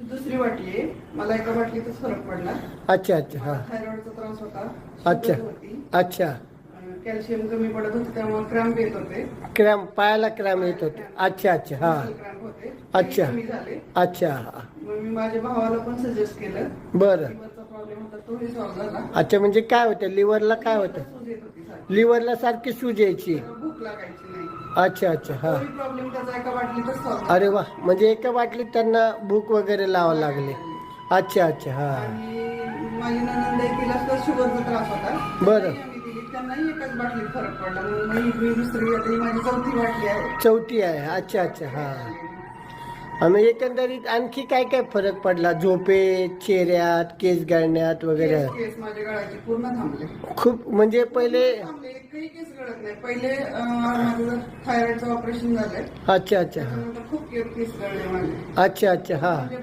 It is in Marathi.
दुसरी बाटली आहे. मला एका बाटलीतच फरक पडला. अच्छा अच्छा हा. थायरॉइडचा त्रास होता. अच्छा शुगर होती. अच्छा. कॅल्शियम कमी पडत होते त्यामुळे क्रॅम्प येत होते. क्रॅम्प, पायाला क्रॅम्प येत होते. अच्छा अच्छा हा. क्रॅम्प होते. अच्छा. कमी झाले. अच्छा हा. मग मी माझ्या भावाला पण सजेस्ट केलं. बरं. लिव्हरचा प्रॉब्लेम होता तोही सॉल्व्ह झाला. अच्छा, म्हणजे काय होतं लिव्हरला, काय होतं? सूज येत होती सारखी. लिव्हरला सारखी सूज यायची. भूक लागायची नाही. अच्छा अच्छा हा. तोही प्रॉब्लेम त्याचा एका बाटलीतच सॉल्व्ह झाला. अरे वा, म्हणजे एका बाटलीत त्यांना भूक वगैरे लावायला लागली. अच्छा अच्छा हा. आणि माझी नणंद आहे, तिला सुद्धा शुगरचा त्रास होता. बरं. आम्ही दिली, त्यांनाही एकाच बाटलीत फरक पडला. मग मी दुसरी, आता ही माझी चौथी बाटली आहे. चौथी आहे. अच्छा अच्छा हा. आणि एकंदरीत आणखी काय काय फरक पडला? झोपेत, चेहऱ्यात, केस गळण्यात वगैरे? केस माझ्या गळाचे पूर्ण थांबले. खूप म्हणजे पहिले. थांबले, एकही केस गळत नाही. पहिले माझं थायरॉइडचं ऑपरेशन झालंय. अच्छा अच्छा हा. त्याच्यानंतर खूप केस गळले माझे. अच्छा अच्छा हा. म्हणजे